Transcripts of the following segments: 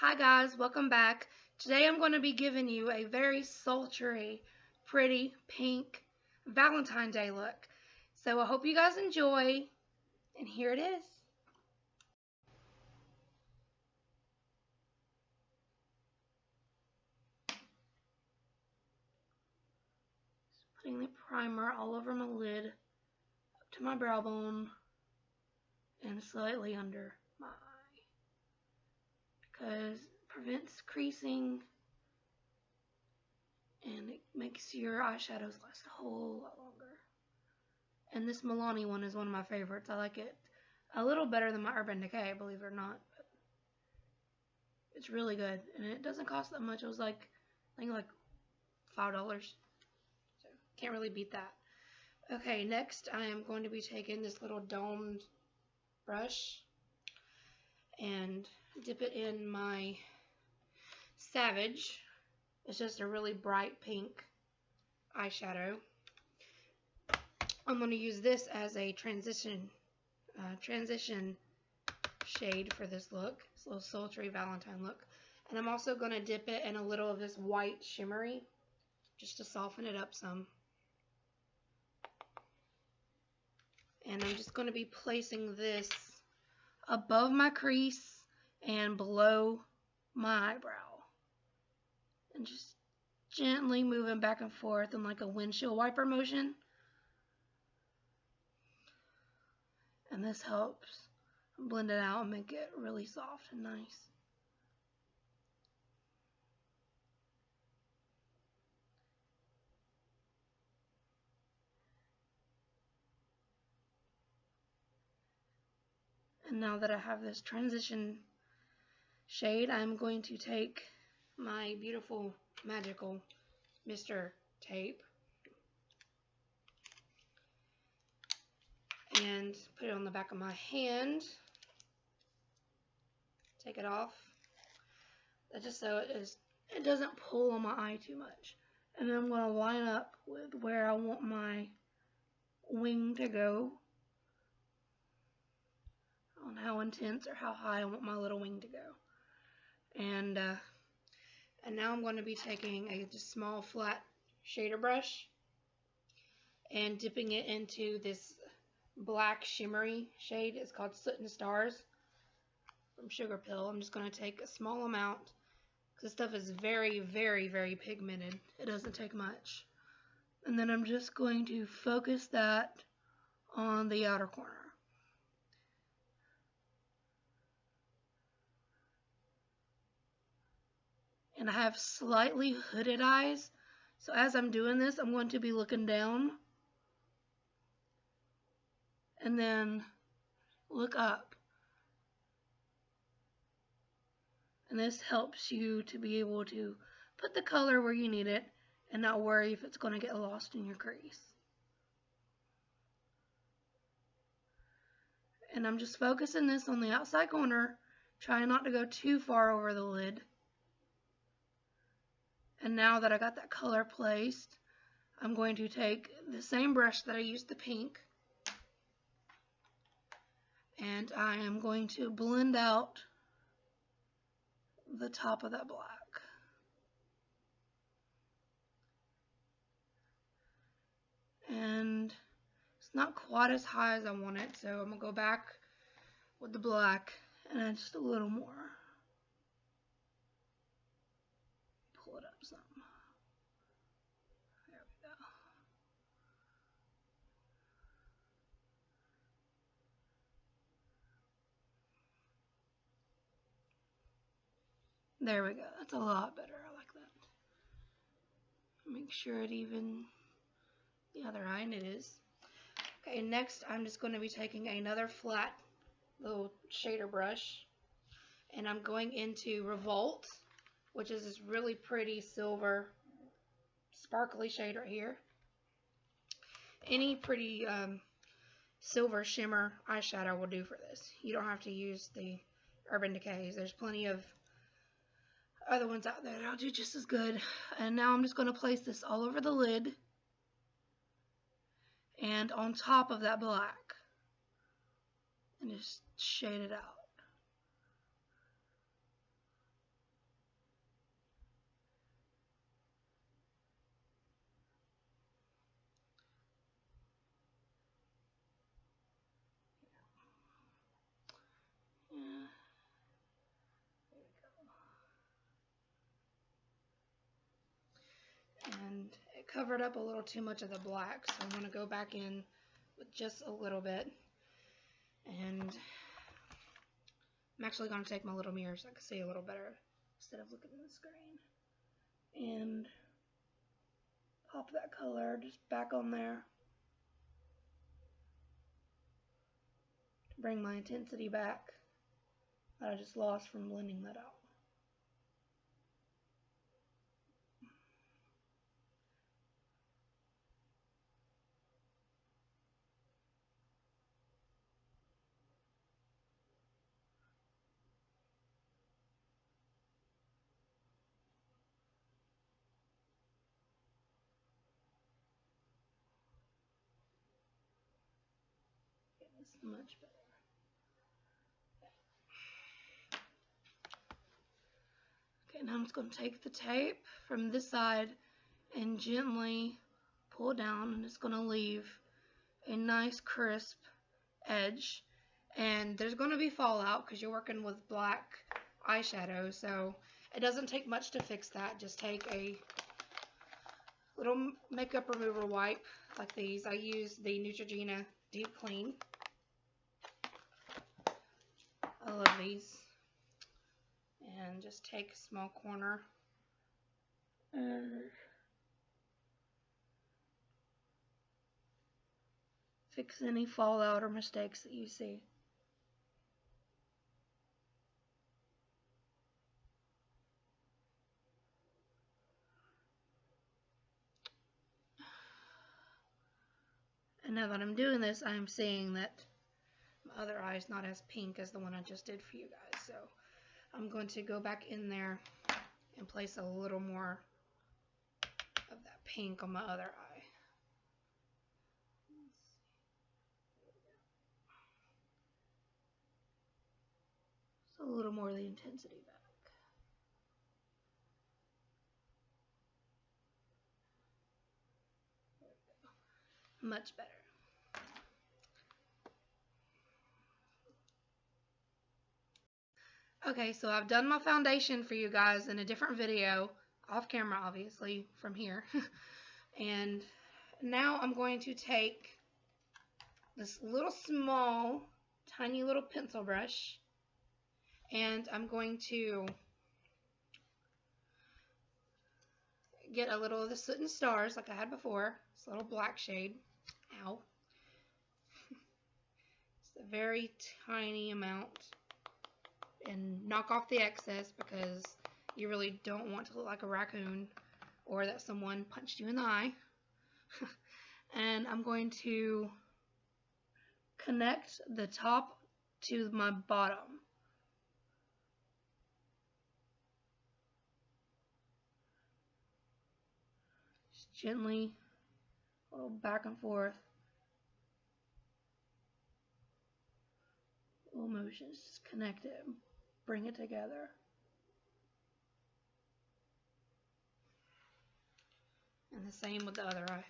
Hi guys, welcome back. Today I'm going to be giving you a very sultry, pretty, pink Valentine Day look. So I hope you guys enjoy, and here it is. Just putting the primer all over my lid, up to my brow bone, and slightly under my eye. Because it prevents creasing, and it makes your eyeshadows last a whole lot longer. And this Milani one is one of my favorites. I like it a little better than my Urban Decay, believe it or not. But it's really good, and it doesn't cost that much. It was like, I think like $5. So can't really beat that. Okay, next I am going to be taking this little domed brush and dip it in my Savage. It's just a really bright pink eyeshadow. I'm going to use this as a transition shade for this look. This little sultry Valentine look. And I'm also going to dip it in a little of this white shimmery just to soften it up some. And I'm just going to be placing this above my crease and below my eyebrow. And just gently moving back and forth in like a windshield wiper motion. And this helps blend it out and make it really soft and nice. And now that I have this transition shade, I'm going to take my beautiful, magical Mr. Tape and put it on the back of my hand. Take it off. That's just so it doesn't pull on my eye too much. And then I'm going to line up with where I want my wing to go, on how intense or how high I want my little wing to go. And now I'm going to be taking a just small flat shader brush and dipping it into this black shimmery shade. It's called Soot and Stars from Sugarpill. I'm just going to take a small amount because this stuff is very, very, very pigmented. It doesn't take much. And then I'm just going to focus that on the outer corner. And I have slightly hooded eyes, so as I'm doing this, I'm going to be looking down and then look up. And this helps you to be able to put the color where you need it and not worry if it's going to get lost in your crease. And I'm just focusing this on the outside corner, trying not to go too far over the lid. And now that I got that color placed, I'm going to take the same brush that I used the pink, and I am going to blend out the top of that black. And it's not quite as high as I want it, so I'm going to go back with the black and add just a little more. Pull it up some. There we go. There we go. That's a lot better. I like that. Make sure it even the other eye, and it is. Okay, next I'm just going to be taking another flat little shader brush, and I'm going into Revolt, which is this really pretty silver sparkly shade right here. Any pretty silver shimmer eyeshadow will do for this. You don't have to use the Urban Decays. There's plenty of other ones out there that'll do just as good. And now I'm just going to place this all over the lid and on top of that black and just shade it out. covered up a little too much of the black, so I'm going to go back in with just a little bit. And I'm actually going to take my little mirror so I can see a little better instead of looking at the screen. And pop that color just back on there. To bring my intensity back that I just lost from blending that out. It's much better. Okay, now I'm just going to take the tape from this side and gently pull down, and it's going to leave a nice crisp edge. And there's going to be fallout because you're working with black eyeshadow, so it doesn't take much to fix that. Just take a little makeup remover wipe like these. I use the Neutrogena Deep Clean. I love these. And just take a small corner and fix any fallout or mistakes that you see. And now that I'm doing this, I'm seeing that my other eye is not as pink as the one I just did for you guys. So I'm going to go back in there and place a little more of that pink on my other eye. So a little more of the intensity back. Much better. Okay, so I've done my foundation for you guys in a different video, off camera obviously, from here. And now I'm going to take this little small, tiny little pencil brush, and I'm going to get a little of the Soot and Stars like I had before. This little black shade. Ow. It's a very tiny amount. And knock off the excess because you really don't want to look like a raccoon or that someone punched you in the eye. And I'm going to connect the top to my bottom. Just gently, a little back and forth. Little motions, just connect it, bring it together. And the same with the other eye.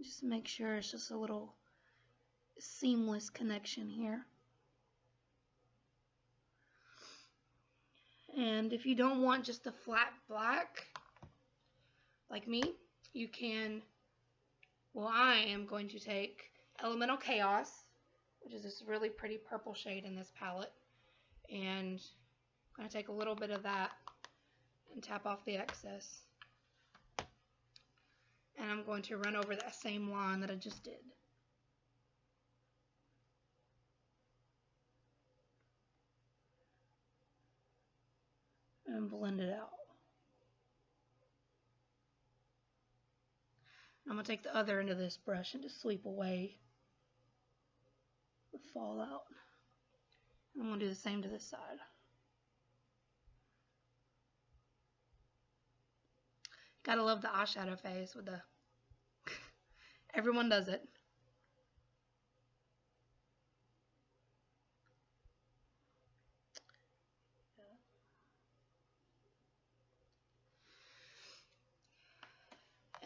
Just make sure it's just a little seamless connection here. And if you don't want just a flat black, like me, you can, well, I am going to take Elemental Chaos, which is this really pretty purple shade in this palette, and I'm going to take a little bit of that and tap off the excess. And I'm going to run over that same line that I just did. And blend it out. I'm going to take the other end of this brush and just sweep away the fallout. And I'm going to do the same to this side. Gotta love the eyeshadow face with the... Everyone does it.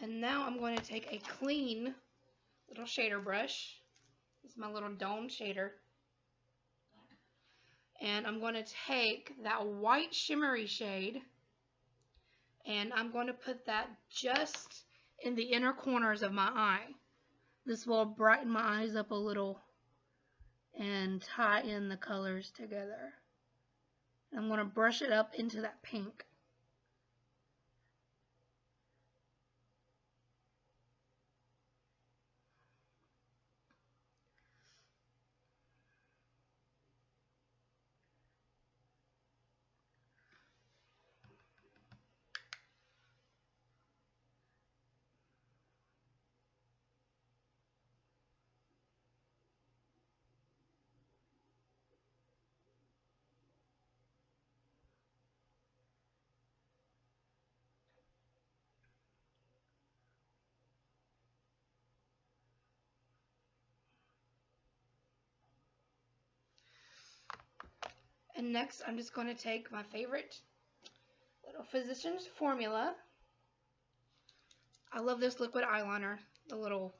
And now I'm going to take a clean little shader brush. This is my little dome shader. And I'm going to take that white shimmery shade and I'm going to put that just in the inner corners of my eye. This will brighten my eyes up a little and tie in the colors together. I'm going to brush it up into that pink. And next, I'm just going to take my favorite little Physicians Formula. I love this liquid eyeliner, the little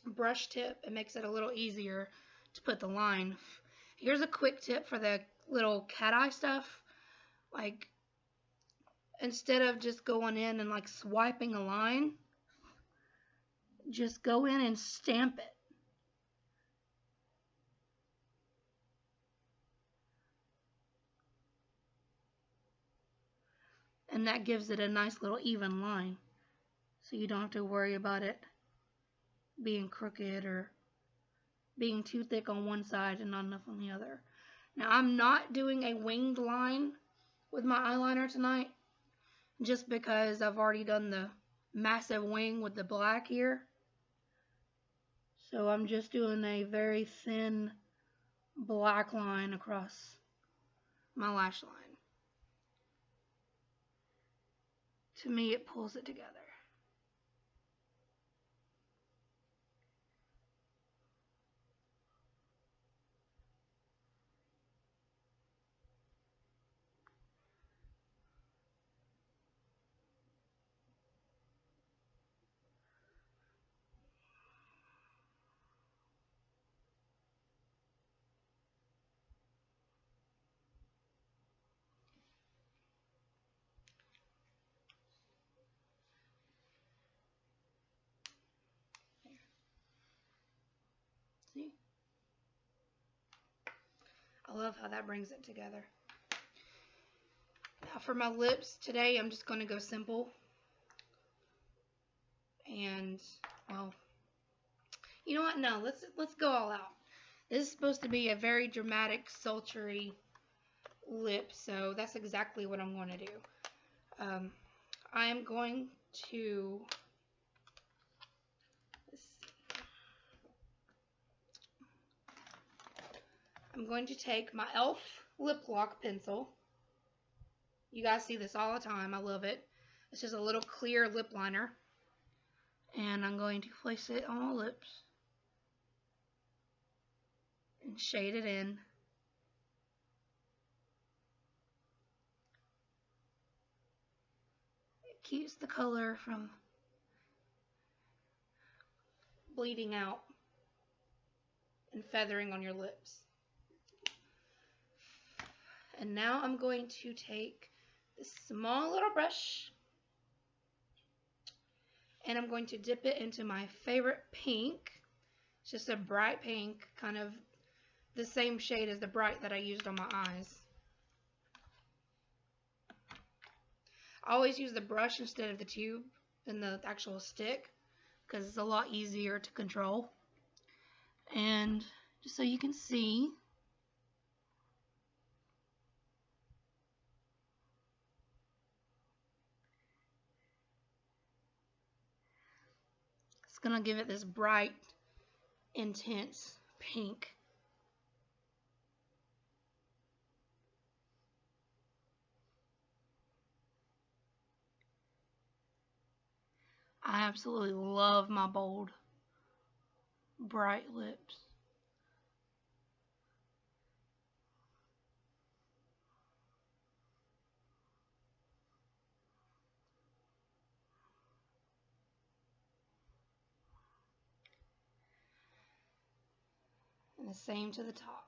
brush tip. It makes it a little easier to put the line. Here's a quick tip for the little cat eye stuff. Like, instead of just going in and like swiping a line, just go in and stamp it. And that gives it a nice little even line. So you don't have to worry about it being crooked or being too thick on one side and not enough on the other. Now I'm not doing a winged line with my eyeliner tonight, just because I've already done the massive wing with the black here. So I'm just doing a very thin black line across my lash line. To me, it pulls it together. See? I love how that brings it together. Now for my lips, today I'm just going to go simple. And, well, you know what? No, let's go all out. This is supposed to be a very dramatic, sultry lip, so that's exactly what I'm going to do. I am going to, I'm going to take my e.l.f. lip lock pencil. You guys see this all the time. I love it. It's just a little clear lip liner. And I'm going to place it on my lips and shade it in. It keeps the color from bleeding out and feathering on your lips. And now I'm going to take this small little brush and I'm going to dip it into my favorite pink. It's just a bright pink, kind of the same shade as the bright that I used on my eyes. I always use the brush instead of the tube and the actual stick because it's a lot easier to control. And just so you can see, it's going to give it this bright, intense pink. I absolutely love my bold, bright lips. the same to the top.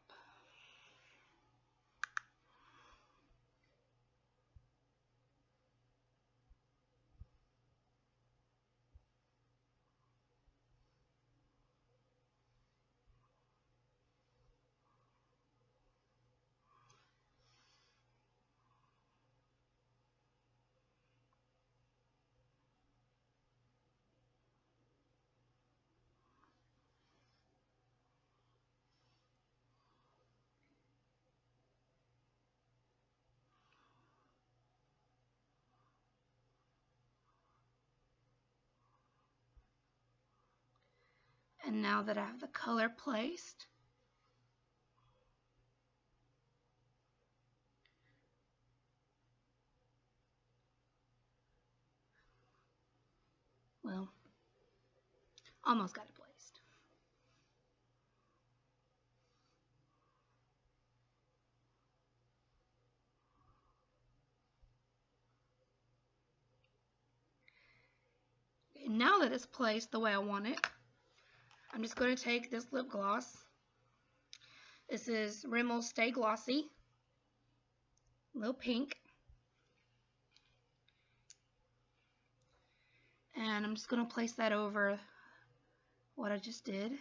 And now that I have the color placed, well, almost got it placed. And now that it's placed the way I want it, I'm just going to take this lip gloss. This is Rimmel's Stay Glossy, a little pink. And I'm just going to place that over what I just did.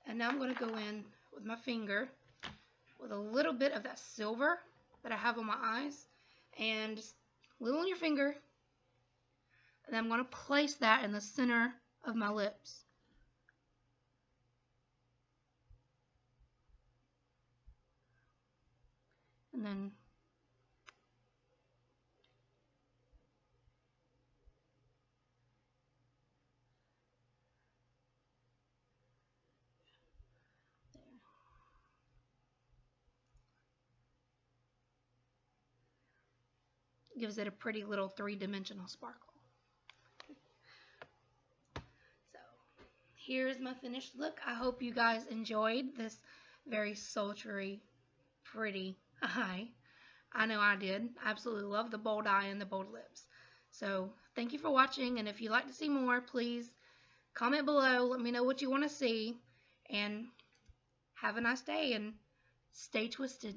And now I'm going to go in with my finger with a little bit of that silver that I have on my eyes, and just a little on your finger. And I'm going to place that in the center of my lips. And then gives it a pretty little three-dimensional sparkle. So here's my finished look. I hope you guys enjoyed this very sultry, pretty eye. I know I did. I absolutely love the bold eye and the bold lips. So thank you for watching, and if you'd like to see more, please comment below. Let me know what you want to see, and have a nice day, and stay twisted.